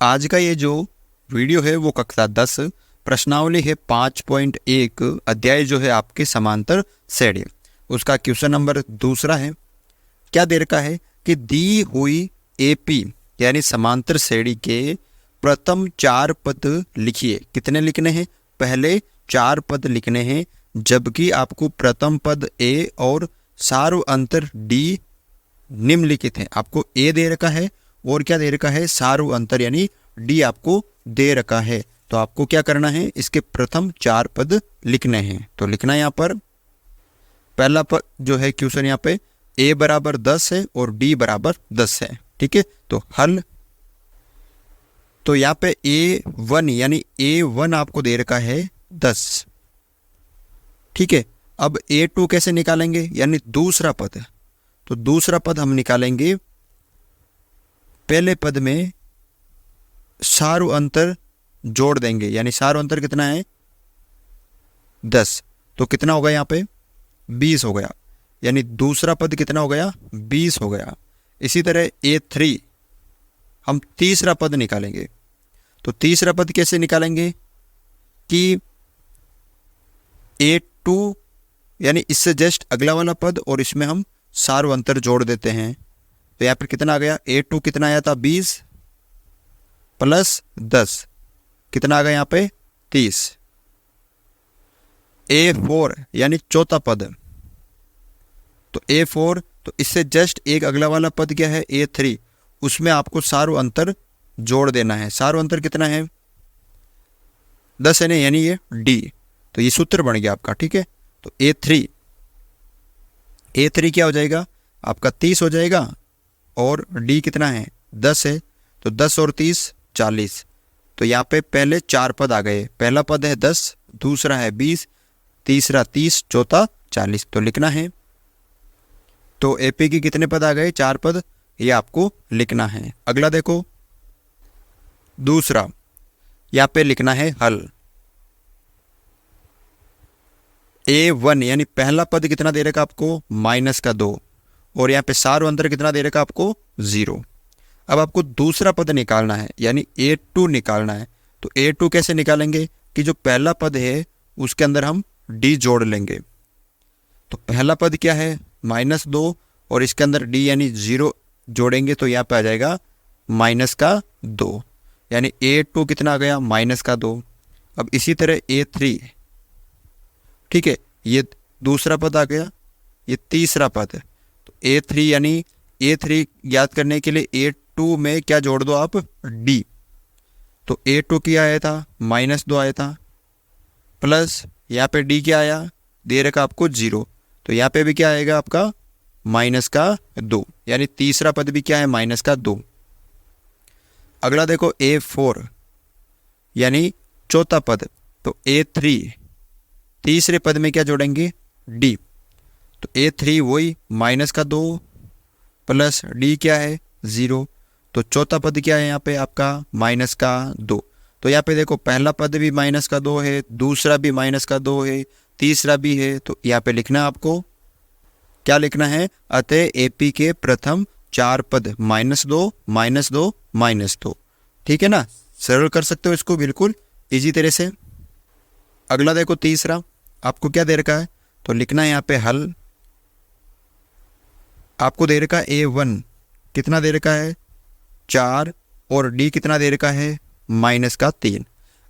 आज का ये जो वीडियो है वो कक्षा 10 प्रश्नावली है 5.1 अध्याय जो है आपके समांतर श्रेणी, उसका क्वेश्चन नंबर दूसरा है। क्या दे रखा है कि दी हुई एपी यानी समांतर श्रेणी के प्रथम 4 पद लिखिए। कितने लिखने हैं? पहले 4 पद लिखने हैं, जबकि आपको प्रथम पद ए और सार्व अंतर डी निम्नलिखित है। आपको ए दे रखा है और क्या दे रखा है? सार्व अंतर यानी डी आपको दे रखा है। तो आपको क्या करना है? इसके प्रथम 4 पद लिखने हैं। तो लिखना है यहाँ पर पहला पद जो है क्वेश्चन यहाँ पे ए बराबर 10 है और डी बराबर 10 है। ठीक है, तो हल। तो यहाँ पे A1 यानी A1 आपको दे रखा है 10। ठीक है, अब A2 कैसे निकालेंगे? यानी दूसरा पद। तो दूसरा पद हम निकालेंगे, पहले पद में सार्व अंतर जोड़ देंगे, यानी सार्व अंतर कितना है? 10। तो कितना हो गया यहाँ पे? 20 हो गया, यानी दूसरा पद कितना हो गया? 20 हो गया। इसी तरह A3 हम तीसरा पद निकालेंगे। तो तीसरा पद कैसे निकालेंगे कि A2 यानी इससे जस्ट अगला वाला पद और इसमें हम सार्व अंतर जोड़ देते हैं। तो यहाँ पर कितना आ गया? A2 कितना आया था? 20 प्लस 10 कितना आ गया यहाँ पे? 30। A4 यानी चौथा पद। तो A4 तो इससे जस्ट एक अगला वाला पद क्या है? A3, उसमें आपको सार्व अंतर जोड़ देना है। सार्व अंतर कितना है? 10 है ना, यानी ये D। तो ये सूत्र बन गया आपका। ठीक है, तो A3 क्या हो जाएगा? आपका 30 हो जाएगा और D कितना है? 10 है। तो 10 और 30 40। तो यहाँ पे पहले 4 पद आ गए। पहला पद है 10, दूसरा है 20, तीसरा 30, चौथा 40। तो लिखना है। तो एपी की कितने पद आ गए? 4 पद। ये आपको लिखना है। अगला देखो, दूसरा यहाँ पे लिखना है हल। A1 यानी पहला पद कितना दे रखा आपको? -2, और यहाँ पे सार्व अंतर कितना दे रखा आपको? 0। अब आपको दूसरा पद निकालना है, यानी A2 निकालना है। तो A2 कैसे निकालेंगे कि जो पहला पद है उसके अंदर हम D जोड़ लेंगे। तो पहला पद क्या है? -2 और इसके अंदर D यानी 0 जोड़ेंगे, तो यहाँ पे आ जाएगा -2, यानी A2 कितना आ गया? -2। अब इसी तरह A3, ठीक है, ये दूसरा पद आ गया, ये तीसरा पद है। तो A3 यानी A3 ज्ञात करने के लिए A2 में क्या जोड़ दो आप? D। तो A2 क्या आया था? -2 आया था, प्लस यहाँ पे D क्या आया? दे रखा आपको 0। तो यहाँ पे भी क्या आएगा आपका? -2, यानी तीसरा पद भी क्या है? -2। अगला देखो A4 यानी चौथा पद। तो A3 तीसरे पद में क्या जोड़ेंगे? D। तो A3 वही -2 प्लस D क्या है? 0। तो चौथा पद क्या है यहाँ पे आपका? -2। तो यहाँ पे देखो पहला पद भी -2 है, दूसरा भी -2 है, तीसरा भी है। तो यहाँ पे लिखना आपको क्या लिखना है? अतः एपी के प्रथम 4 पद -2 -2 -2। ठीक है ना, सरल कर सकते हो इसको बिल्कुल इजी तरह से। अगला देखो तीसरा, आपको क्या दे रखा है? तो लिखना है यहाँ पे हल। आपको दे रखा है A1 कितना दे रखा है? 4 और D कितना दे रखा है? -3।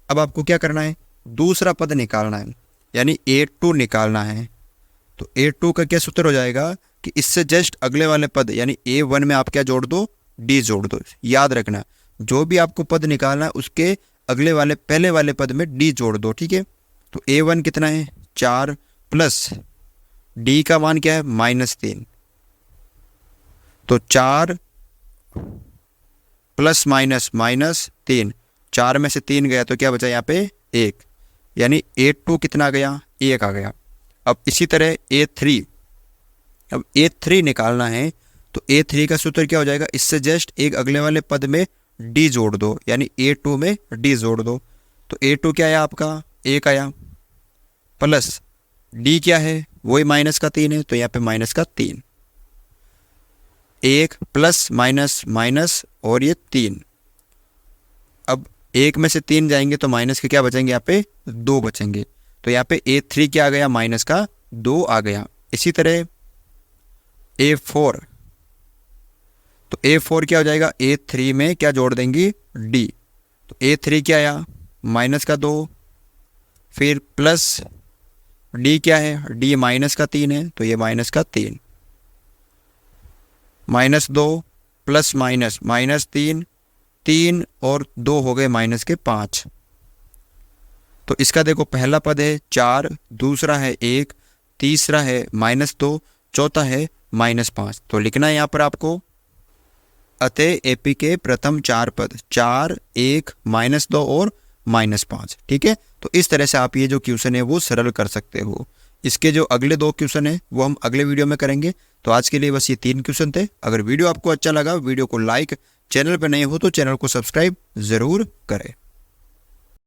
अब आपको क्या करना है? दूसरा पद निकालना है, यानी A2 निकालना है। तो A2 का क्या सूत्र हो जाएगा कि इससे जस्ट अगले वाले पद यानी A1 में आप क्या जोड़ दो? D जोड़ दो। याद रखना, जो भी आपको पद निकालना है उसके अगले वाले पहले वाले पद में D जोड़ दो। ठीक है, तो A1 कितना है? 4 प्लस D का मान क्या है? -3। तो 4 प्लस -3, 4 में से 3 गया तो क्या बचा यहाँ पे? 1, यानी A2 कितना आ गया? 1 आ गया। अब इसी तरह A3, अब A3 निकालना है। तो A3 का सूत्र क्या हो जाएगा? इससे जस्ट एक अगले वाले पद में D जोड़ दो, यानी A2 में D जोड़ दो। तो A2 क्या आया आपका? 1 आया, प्लस D क्या है? वही -3 है, तो यहाँ पे -3। 1 प्लस माइनस माइनस और ये 3, अब एक में से 3 जाएंगे तो माइनस के क्या बचेंगे, यहाँ पे 2 बचेंगे। तो यहाँ पे A3 क्या आ गया, माइनस का 2 आ गया। इसी तरह A4, तो A4 क्या हो जाएगा, A3 में क्या जोड़ देंगे, D। तो A3 क्या आया, माइनस का 2, फिर प्लस D क्या है, D माइनस का 3 है, तो ये माइनस का 3, -2 प्लस माइनस -3, 3 और 2 हो गए माइनस के 5। तो इसका देखो पहला पद है 4, दूसरा है 1, तीसरा है -2, चौथा है -5। तो लिखना है यहाँ पर आपको, अतः एपी के प्रथम 4 पद 4, 1, -2 और -5। ठीक है, तो इस तरह से आप ये जो क्वेश्चन है वो सरल कर सकते हो। इसके जो अगले 2 क्वेश्चन है वो हम अगले वीडियो में करेंगे। तो आज के लिए बस ये 3 क्वेश्चन थे। अगर वीडियो आपको अच्छा लगा, वीडियो को लाइक, चैनल पर नए हो तो चैनल को सब्सक्राइब ज़रूर करें।